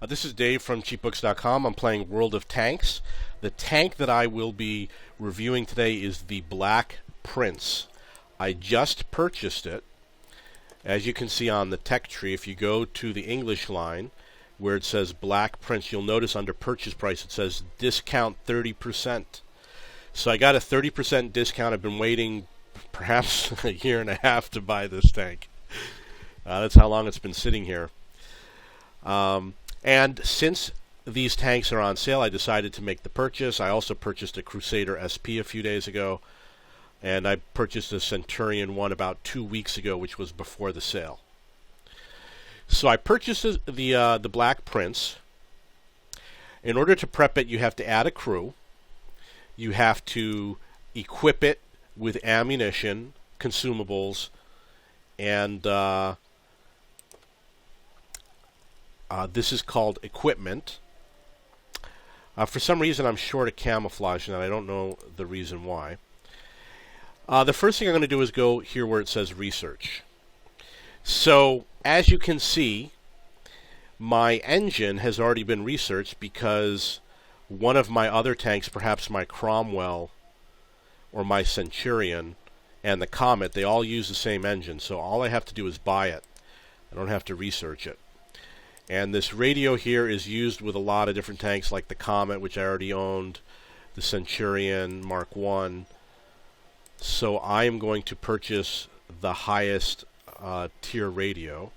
This is Dave from cheapbooks.com. I'm playing World of Tanks. The tank that I will be reviewing today is the Black Prince. I just purchased it. As you can see on the tech tree, if you go to the English line where it says Black Prince, you'll notice under purchase price it says discount 30%. So I got a 30% discount. I've been waiting perhaps a year and a half to buy this tank. That's how long it's been sitting here. And since these tanks are on sale, I decided to make the purchase. I also purchased a Crusader SP a few days ago, and I purchased a Centurion one about 2 weeks ago, which was before the sale. So I purchased the Black Prince. In order to prep it, you have to add a crew. You have to equip it with ammunition, consumables, and this is called equipment. For some reason, I'm short of camouflage, and I don't know the reason why. The first thing I'm going to do is go here where it says research. So, as you can see, my engine has already been researched because one of my other tanks, perhaps my Cromwell or my Centurion and the Comet, they all use the same engine. So all I have to do is buy it. I don't have to research it. And this radio here is used with a lot of different tanks like the Comet, which I already owned, the Centurion Mark I. So I am going to purchase the highest tier radio,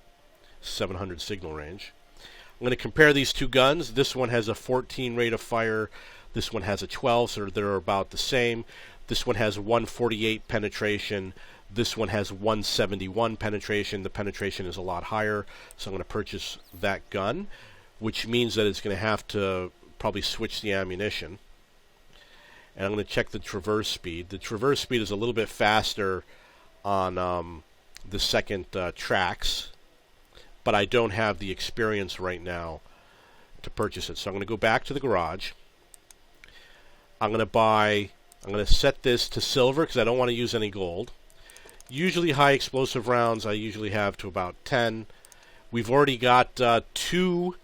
700 signal range. I'm going to compare these two guns. This one has a 14 rate of fire. This one has a 12, so they're about the same. This one has 148 penetration. This one has 171 penetration. The penetration is a lot higher, so I'm going to purchase that gun, which means that it's going to have to probably switch the ammunition. And I'm going to check the traverse speed. The traverse speed is a little bit faster on the second tracks, but I don't have the experience right now to purchase it. So I'm going to go back to the garage. I'm going to set this to silver because I don't want to use any gold. Usually high explosive rounds I usually have to about 10. We've already got two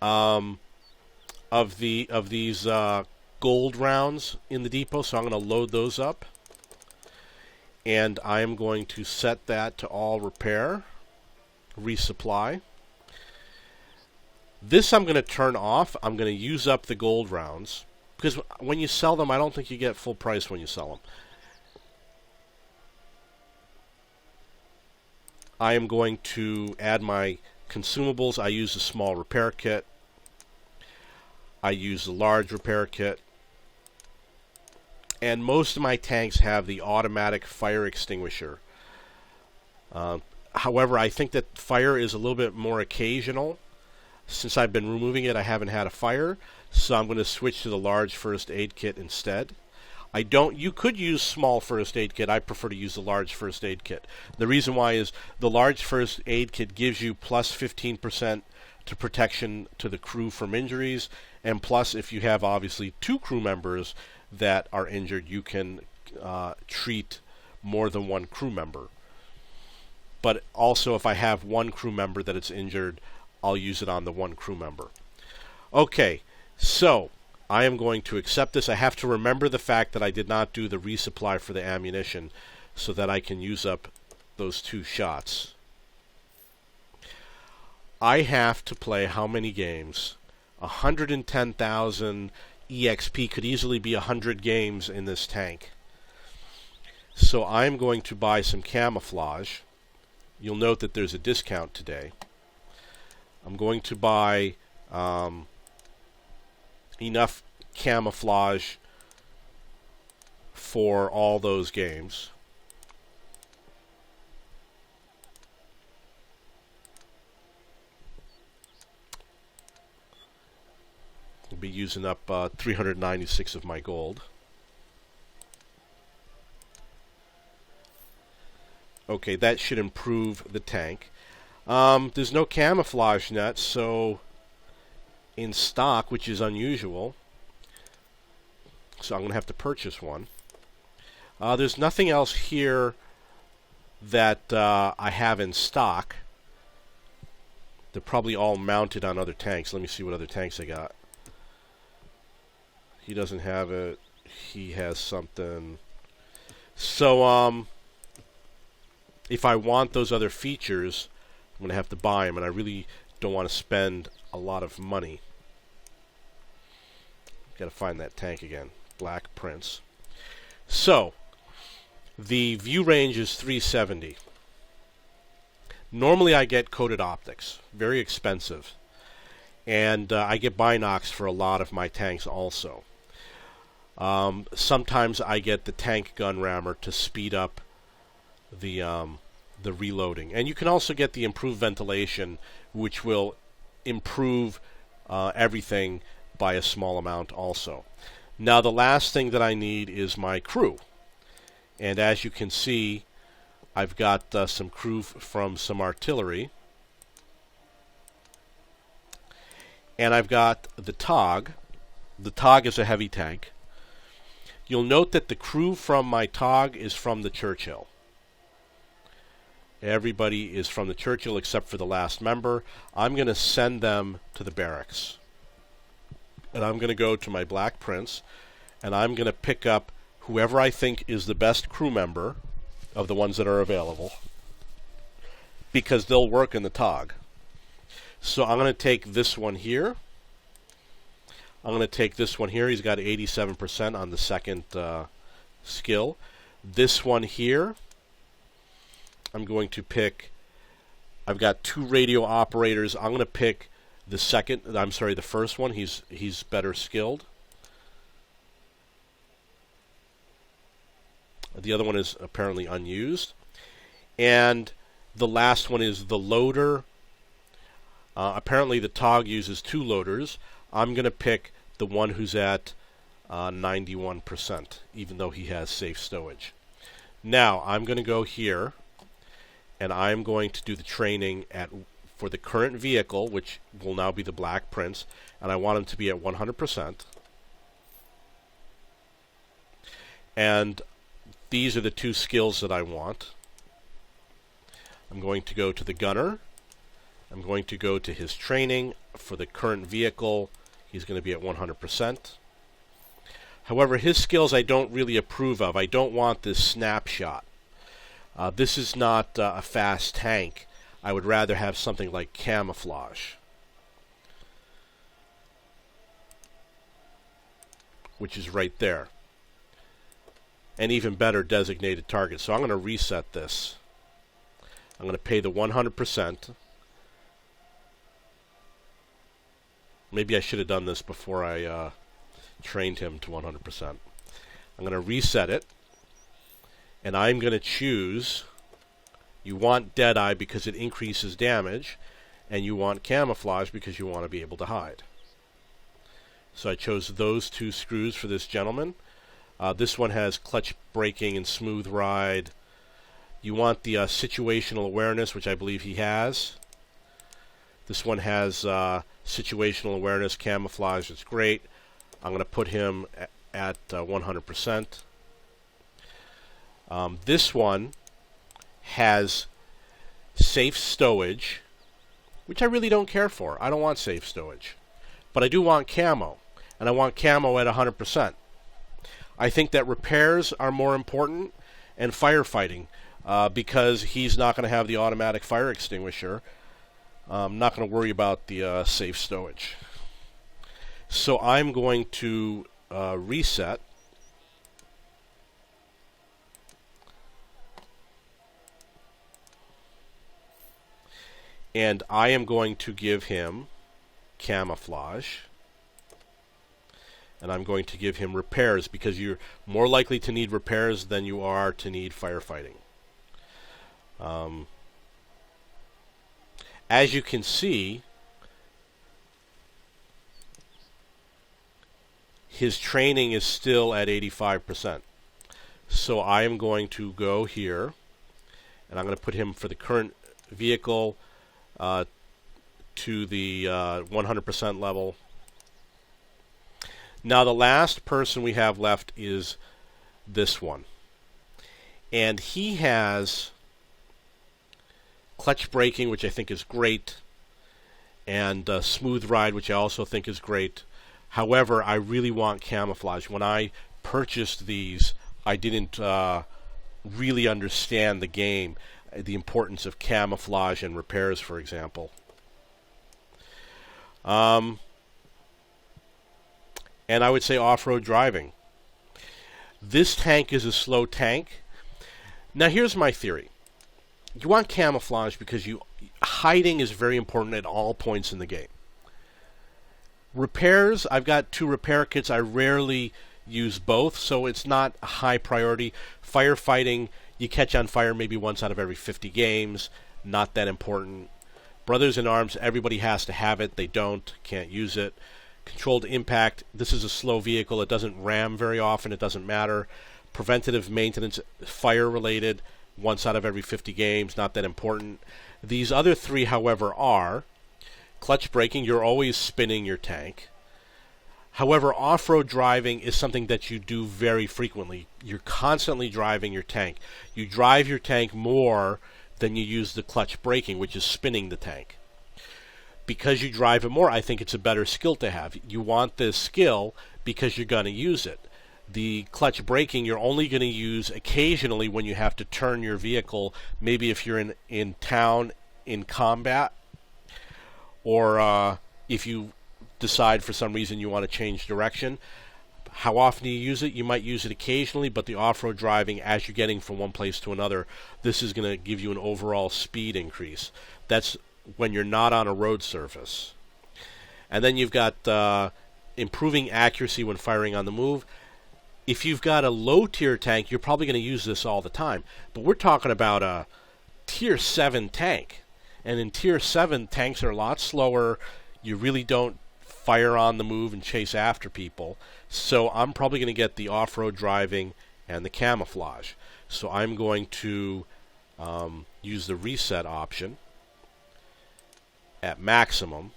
of these gold rounds in the depot, so I'm going to load those up. And I am going to set that to all repair, resupply. This I'm going to turn off. I'm going to use up the gold rounds because when you sell them, I don't think you get full price when you sell them. I am going to add my consumables. I use a small repair kit. I use a large repair kit. And most of my tanks have the automatic fire extinguisher. However, I think that fire is a little bit more occasional. Since I've been removing it, I haven't had a fire, so I'm going to switch to the large first aid kit instead. You could use small first aid kit. I prefer to use the large first aid kit. The reason why is the large first aid kit gives you plus 15% to protection to the crew from injuries, and plus if you have obviously two crew members that are injured, you can treat more than one crew member. But also if I have one crew member that is injured, I'll use it on the one crew member. Okay, so I am going to accept this. I have to remember the fact that I did not do the resupply for the ammunition so that I can use up those two shots. I have to play how many games? 110,000 EXP could easily be 100 games in this tank. So I'm going to buy some camouflage. You'll note that there's a discount today. I'm going to buy enough camouflage for all those games. I'll be using up 396 of my gold. Okay, that should improve the tank. There's no camouflage net, so in stock, which is unusual. So I'm going to have to purchase one. There's nothing else here that I have in stock. They're probably all mounted on other tanks. Let me see what other tanks I got. He doesn't have it. He has something. So, if I want those other features, I'm going to have to buy them, and I really don't want to spend a lot of money. Got to find that tank again. Black Prince. So, the view range is 370. Normally I get coated optics. Very expensive. And I get binocs for a lot of my tanks also. Sometimes I get the tank gun rammer to speed up the reloading. And you can also get the improved ventilation, which will improve everything by a small amount also. Now the last thing that I need is my crew. And as you can see, I've got some crew from some artillery. And I've got the TOG. The TOG is a heavy tank. You'll note that the crew from my TOG is from the Churchill. Everybody is from the Churchill except for the last member. I'm going to send them to the barracks. And I'm going to go to my Black Prince, and I'm going to pick up whoever I think is the best crew member of the ones that are available, because they'll work in the TOG. So I'm going to take this one here. I'm going to take this one here. He's got 87% on the second skill. This one here, I'm going to pick. I've got 2 radio operators. I'm going to pick the first one. He's better skilled. The other one is apparently unused. And the last one is the loader. Apparently the TOG uses 2 loaders. I'm going to pick the one who's at 91%, even though he has safe stowage. Now, I'm going to go here, and I'm going to do the training for the current vehicle, which will now be the Black Prince, and I want him to be at 100%. And these are the 2 skills that I want. I'm going to go to the gunner. I'm going to go to his training. For the current vehicle, he's going to be at 100%. However, his skills I don't really approve of. I don't want this snapshot. This is not a fast tank. I would rather have something like camouflage, which is right there. And even better, designated target. So I'm going to reset this. I'm going to pay the 100%. Maybe I should have done this before I trained him to 100%. I'm going to reset it. And I'm going to choose, you want Deadeye because it increases damage, and you want camouflage because you want to be able to hide. So I chose those 2 screws for this gentleman. This one has clutch braking and smooth ride. You want the situational awareness, which I believe he has. This one has situational awareness, camouflage. It's great. I'm going to put him at 100%. This one has safe stowage, which I really don't care for. I don't want safe stowage. But I do want camo, and I want camo at 100%. I think that repairs are more important, and firefighting, because he's not going to have the automatic fire extinguisher. I'm not going to worry about the safe stowage. So I'm going to reset. And I am going to give him camouflage. And I'm going to give him repairs, because you're more likely to need repairs than you are to need firefighting. As you can see, his training is still at 85%. So I am going to go here, and I'm going to put him for the current vehicle to the 100% level. Now the last person we have left is this one. And he has clutch braking, which I think is great. and Smooth Ride, which I also think is great. However, I really want Camouflage. When I purchased these, I didn't really understand the game, the importance of camouflage and repairs, for example. And I would say off-road driving. This tank is a slow tank. Now here's my theory. You want camouflage because hiding is very important at all points in the game. Repairs, I've got 2 repair kits. I rarely use both, so it's not a high priority. Firefighting, you catch on fire maybe once out of every 50 games. Not that important. Brothers in Arms, everybody has to have it. They don't, can't use it. Controlled impact, this is a slow vehicle. It doesn't ram very often. It doesn't matter. Preventative maintenance, fire related, once out of every 50 games, not that important. These other 3, however, are clutch braking. You're always spinning your tank. However, off-road driving is something that you do very frequently. You're constantly driving your tank. You drive your tank more than you use the clutch braking, which is spinning the tank. Because you drive it more, I think it's a better skill to have. You want this skill because you're going to use it. The clutch braking you're only going to use occasionally when you have to turn your vehicle, maybe if you're in town in combat, or if you decide for some reason you want to change direction. How often do you use it? You might use it occasionally, but the off-road driving, as you're getting from one place to another, this is going to give you an overall speed increase. That's when you're not on a road surface. And then you've got improving accuracy when firing on the move. If you've got a low-tier tank, you're probably going to use this all the time. But we're talking about a Tier 7 tank. And in Tier 7, tanks are a lot slower. You really don't fire on the move and chase after people. So I'm probably going to get the off-road driving and the camouflage. So I'm going to use the reset option at maximum.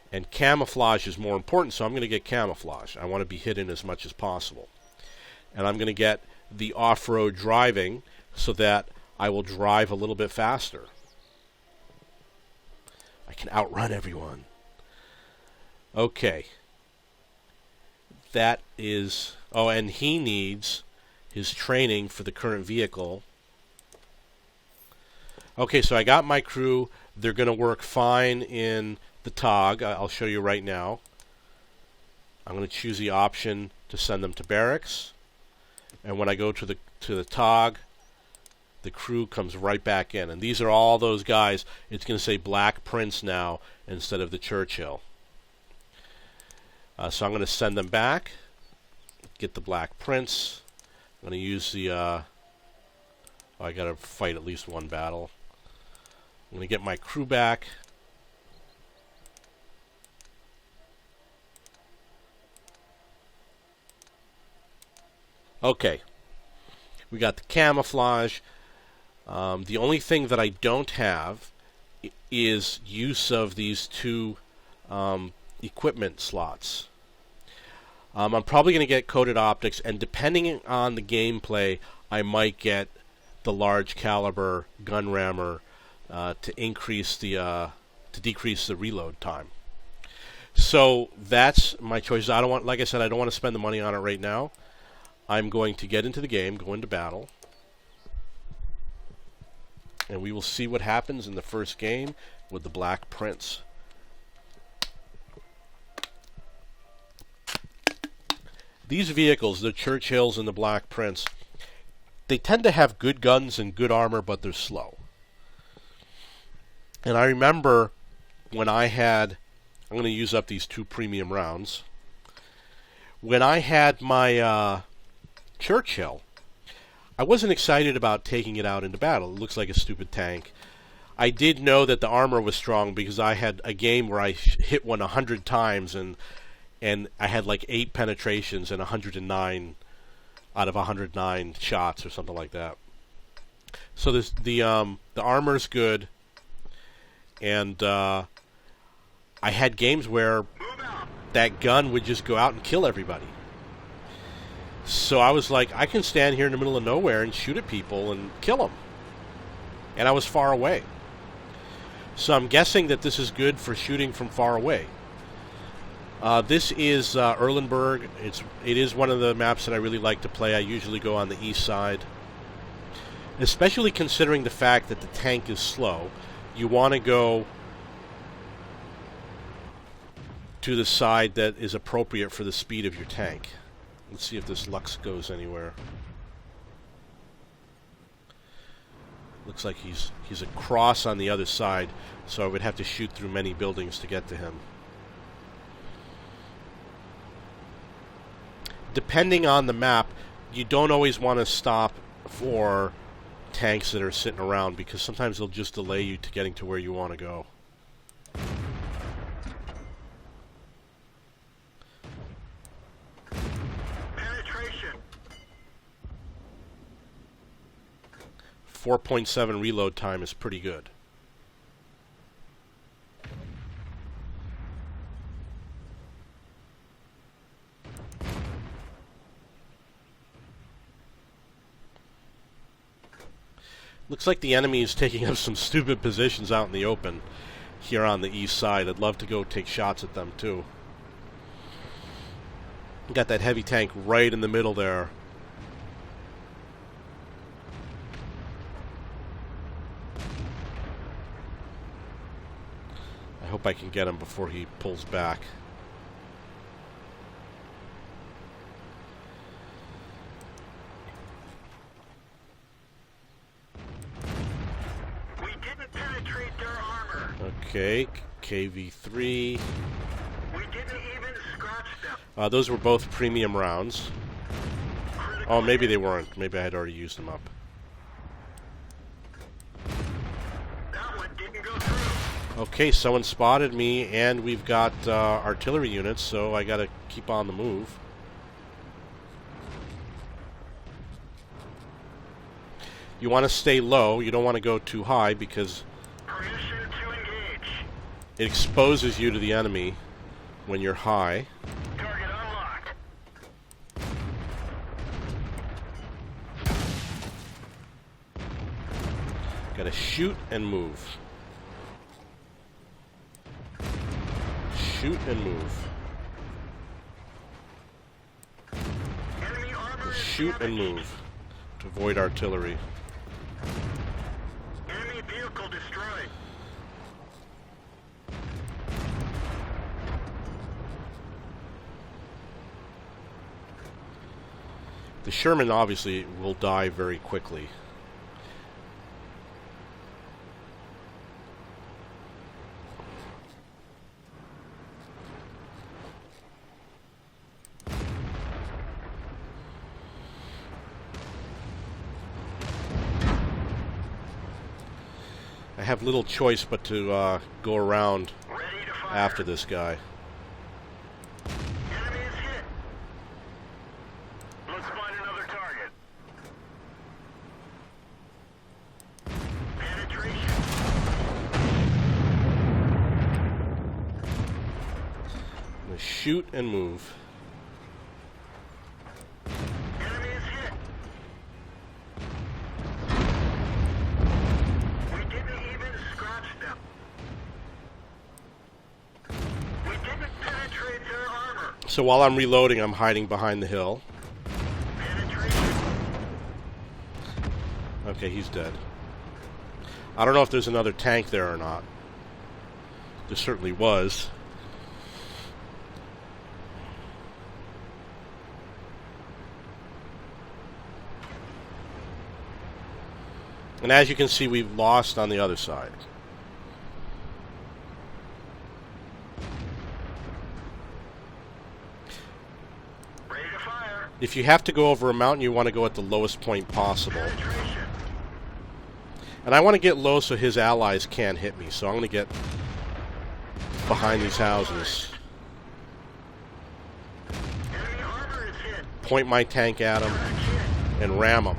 And camouflage is more important, so I'm going to get camouflage. I want to be hidden as much as possible. And I'm going to get the off-road driving so that I will drive a little bit faster. I can outrun everyone. Okay. That is... Oh, and he needs his training for the current vehicle. Okay, so I got my crew. They're going to work fine in the TOG. I'll show you right now. I'm going to choose the option to send them to barracks. And when I go to the TOG, the crew comes right back in. And these are all those guys. It's going to say Black Prince now instead of the Churchill. So I'm going to send them back. Get the Black Prince. I'm going to use the... I got to fight at least one battle. I'm going to get my crew back. Okay. We got the camouflage. The only thing that I don't have is use of these 2 equipment slots. I'm probably going to get coated optics, and depending on the gameplay, I might get the large caliber gun rammer to decrease the reload time. So that's my choice. I don't want, like I said, I don't want to spend the money on it right now. I'm going to get into the game, go into battle, and we will see what happens in the first game with the Black Prince. These vehicles, the Churchills and the Black Prince, they tend to have good guns and good armor, but they're slow. And I remember when I had... I'm going to use up these 2 premium rounds. When I had my Churchill, I wasn't excited about taking it out into battle. It looks like a stupid tank. I did know that the armor was strong because I had a game where I hit one 100 times and I had like 8 penetrations and 109 out of 109 shots or something like that. So this, the armor's good, and I had games where that gun would just go out and kill everybody. So I was like, I can stand here in the middle of nowhere and shoot at people and kill them. And I was far away. So I'm guessing that this is good for shooting from far away. This is Erlenberg. It is one of the maps that I really like to play. I usually go on the east side. Especially considering the fact that the tank is slow. You want to go to the side that is appropriate for the speed of your tank. Let's see if this Lux goes anywhere. Looks like he's across on the other side, so I would have to shoot through many buildings to get to him. Depending on the map, you don't always want to stop for tanks that are sitting around, because sometimes they'll just delay you to getting to where you want to go. Penetration. 4.7 reload time is pretty good. Looks like the enemy is taking up some stupid positions out in the open here on the east side. I'd love to go take shots at them too. Got that heavy tank right in the middle there. I hope I can get him before he pulls back. Okay, KV-3. We didn't even scratch them. Those were both premium rounds. Oh, maybe they weren't. Maybe I had already used them up. That one didn't go through. Okay, someone spotted me, and we've got artillery units, so I gotta keep on the move. You want to stay low. You don't want to go too high, because it exposes you to the enemy when you're high. Target unlocked. Gotta shoot and move. Shoot and move. Enemy armor is Shoot and damaged. move to avoid artillery. Enemy vehicle destroyed. The Sherman obviously will die very quickly. I have little choice but to go around Ready to fire. after this guy. Enemy is hit. Let's find another target. Penetration. I'm gonna shoot and move. Enemy is hit. We didn't even scratch them. We didn't penetrate their armor. So while I'm reloading, I'm hiding behind the hill. Penetration. Okay, he's dead. I don't know if there's another tank there or not. There certainly was. And as you can see, we've lost on the other side. Ready to fire. If you have to go over a mountain, you want to go at the lowest point possible. Penetration. And I want to get low so his allies can't hit me. So I'm going to get behind these houses. Enemy armor is hit. Point my tank at him and ram him.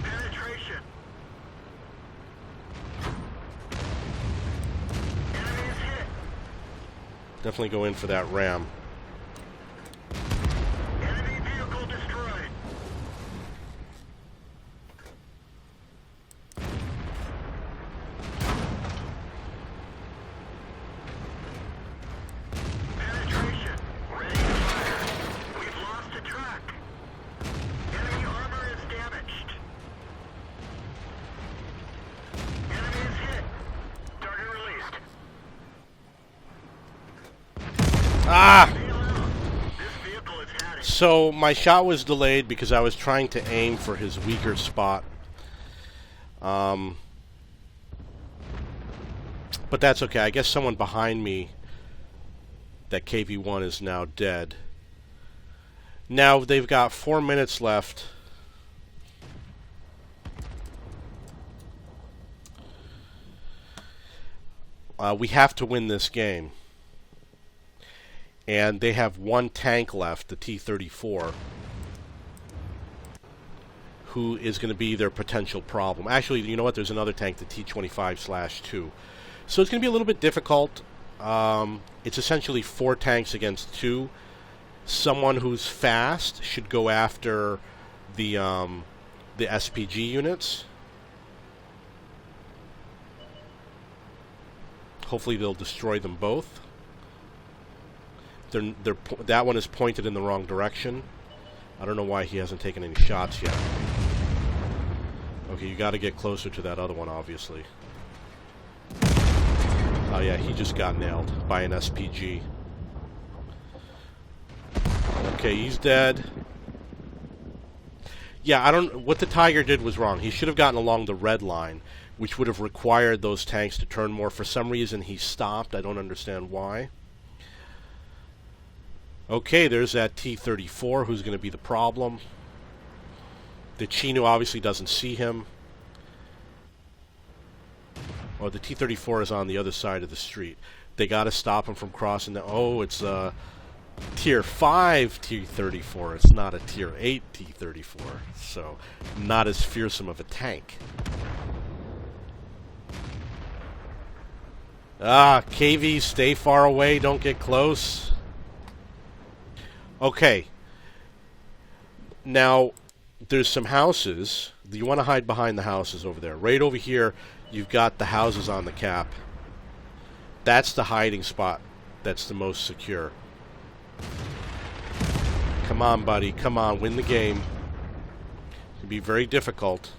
Penetration. Enemy is hit. Definitely go in for that ram. Enemy vehicle destroyed. Ah! Bail out. This vehicle is had it. So my shot was delayed because I was trying to aim for his weaker spot. But that's okay. I guess someone behind me, that KV-1, is now dead. Now they've got 4 minutes left. We have to win this game. And they have one tank left, the T-34, who is going to be their potential problem. Actually, you know what? There's another tank, the T-25/2. So it's going to be a little bit difficult. It's essentially 4 tanks against 2. Someone who's fast should go after the SPG units. Hopefully they'll destroy them both. That one is pointed in the wrong direction. I don't know why he hasn't taken any shots yet. Okay, you got to get closer to that other one, obviously. Oh yeah, he just got nailed by an SPG. Okay, he's dead. Yeah, what the Tiger did was wrong. He should have gotten along the red line, which would have required those tanks to turn more. For some reason, he stopped. I don't understand why. Okay, there's that T-34 who's going to be the problem. The Chino obviously doesn't see him. Oh, the T-34 is on the other side of the street. They got to stop him from crossing the... Oh, it's a Tier 5 T-34. It's not a Tier 8 T-34. So, not as fearsome of a tank. Ah, KV, stay far away. Don't get close. Okay. Now, there's some houses. You want to hide behind the houses over there. Right over here, you've got the houses on the cap. That's the hiding spot that's the most secure. Come on, buddy. Come on. Win the game. It can be very difficult.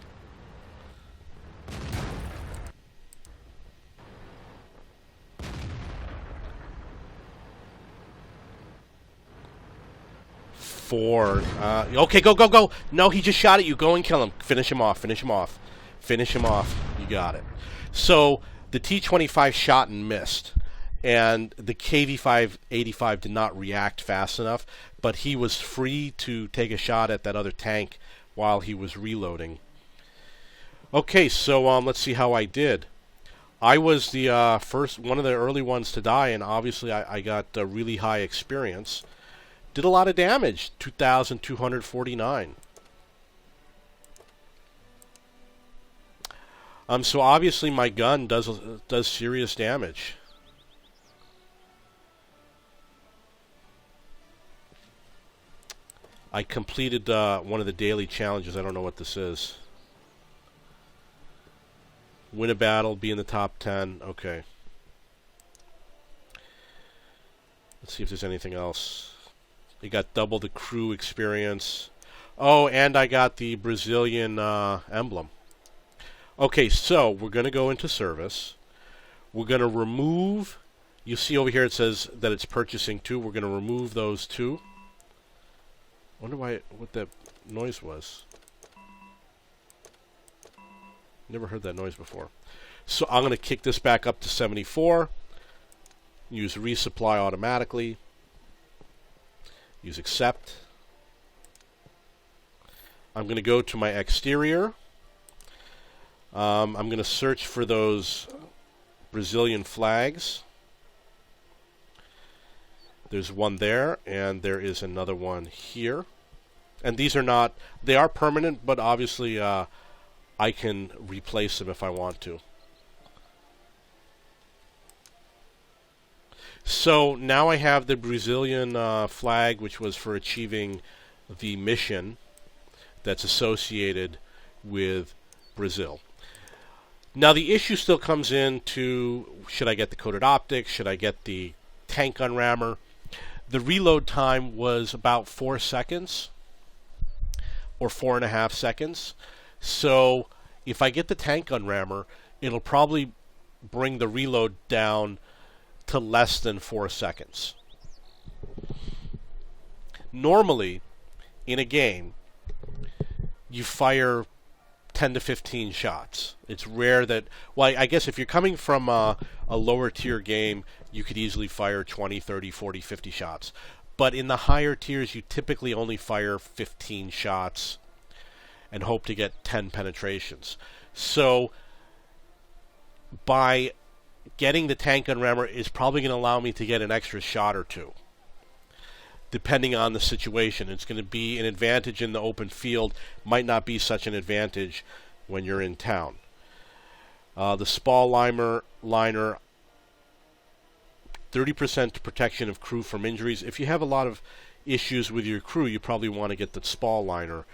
Okay, go, go, go. No, he just shot at you. Go and kill him. Finish him off. Finish him off. Finish him off. You got it. So, the T-25 shot and missed. And the KV-585 did not react fast enough. But he was free to take a shot at that other tank while he was reloading. Okay, so let's see how I did. I was the one of the early ones to die, and obviously I got really high experience. Did a lot of damage, 2,249. So obviously my gun does serious damage. I completed one of the daily challenges. I don't know what this is. Win a battle, be in the top 10. Okay. Let's see if there's anything else. You got double the crew experience. Oh, and I got the Brazilian emblem. Okay, so we're going to go into service. We're going to remove... You see over here it says that it's purchasing 2. We're going to remove those 2. I wonder what that noise was. Never heard that noise before. So I'm going to kick this back up to 74. Use resupply automatically. Use accept. I'm going to go to my exterior. I'm going to search for those Brazilian flags. There's one there, and there is another one here. And these are not, they are permanent, but obviously I can replace them if I want to. So now I have the Brazilian flag, which was for achieving the mission that's associated with Brazil. Now the issue still comes in to, should I get the coated optics? Should I get the tank gun rammer? The reload time was about 4 seconds or 4.5 seconds. So if I get the tank gun rammer, it'll probably bring the reload down to less than 4 seconds. Normally, in a game, you fire 10 to 15 shots. It's rare that, well, I guess if you're coming from a lower tier game, you could easily fire 20, 30, 40, 50 shots. But in the higher tiers, you typically only fire 15 shots and hope to get 10 penetrations. So by getting the tank gun rammer is probably going to allow me to get an extra shot or two, depending on the situation. It's going to be an advantage in the open field, might not be such an advantage when you're in town. The Spall liner, 30% protection of crew from injuries. If you have a lot of issues with your crew, you probably want to get the Spall liner.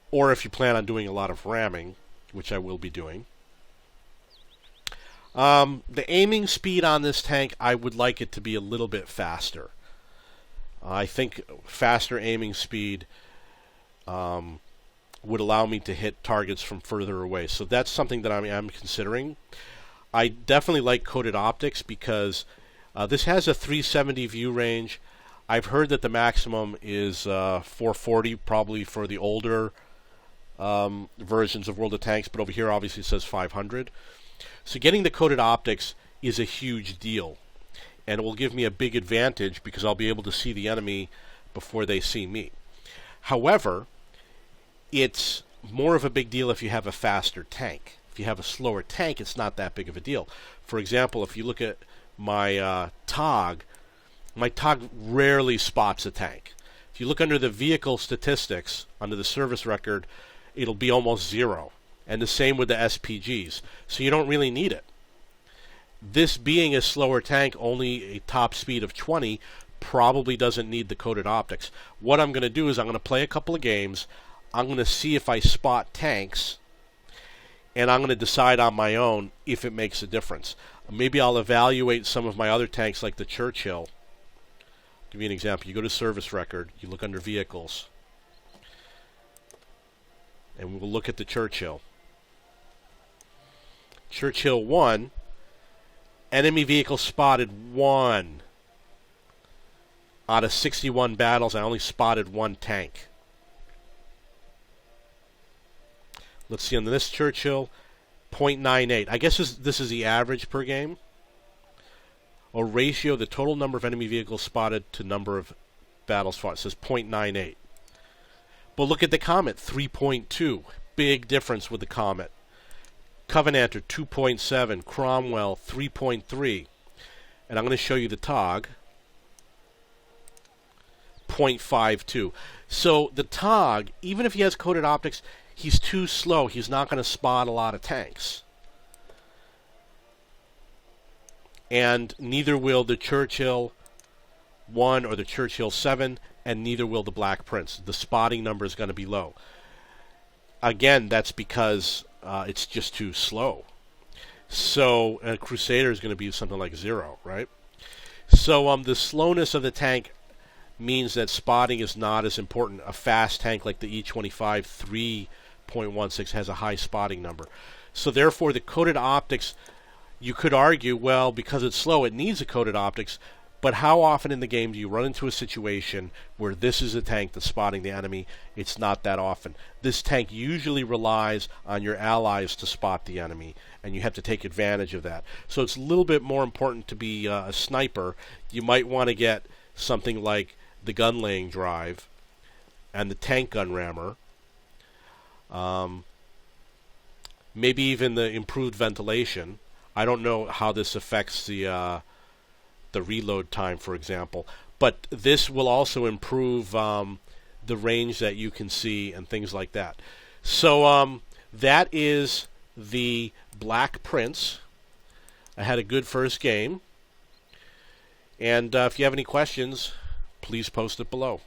Or if you plan on doing a lot of ramming, which I will be doing. The aiming speed on this tank, I would like it to be a little bit faster. I think faster aiming speed would allow me to hit targets from further away. So that's something that I'm considering. I definitely like coated optics because this has a 370 view range. I've heard that the maximum is 440, probably for the older versions of World of Tanks, but over here obviously it says 500. So getting the coated optics is a huge deal, and it will give me a big advantage because I'll be able to see the enemy before they see me. However, it's more of a big deal if you have a faster tank. If you have a slower tank, it's not that big of a deal. For example, if you look at my TOG rarely spots a tank. If you look under the vehicle statistics, under the service record, it'll be almost zero. And the same with the SPGs. So you don't really need it. This being a slower tank, only a top speed of 20, probably doesn't need the coated optics. What I'm going to do is I'm going to play a couple of games. I'm going to see if I spot tanks, and I'm going to decide on my own if it makes a difference. Maybe I'll evaluate some of my other tanks like the Churchill. I'll give you an example. You go to service record, you look under vehicles, and we'll look at the Churchill. Churchill 1, enemy vehicle spotted 1. Out of 61 battles, I only spotted 1 tank. Let's see on this Churchill, 0.98. I guess this is the average per game. A ratio, the total number of enemy vehicles spotted to number of battles fought. It says 0.98. But look at the Comet, 3.2. Big difference with the Comet. Covenanter, 2.7. Cromwell, 3.3. And I'm going to show you the TOG, 0.52. So the TOG, even if he has coated optics, he's too slow. He's not going to spot a lot of tanks. And neither will the Churchill 1 or the Churchill 7, and neither will the Black Prince. The spotting number is going to be low. Again, that's because it's just too slow. So a Crusader is going to be something like 0, right? So the slowness of the tank means that spotting is not as important. A fast tank like the E25 3.16 has a high spotting number. So therefore, the coated optics, you could argue, well, because it's slow, it needs a coated optics. But how often in the game do you run into a situation where this is a tank that's spotting the enemy? It's not that often. This tank usually relies on your allies to spot the enemy, and you have to take advantage of that. So it's a little bit more important to be a sniper. You might want to get something like the gun laying drive and the tank gun rammer. Maybe even the improved ventilation. I don't know how this affects the reload time, for example. But this will also improve the range that you can see and things like that. So that is the Black Prince. I had a good first game. And if you have any questions, please post it below.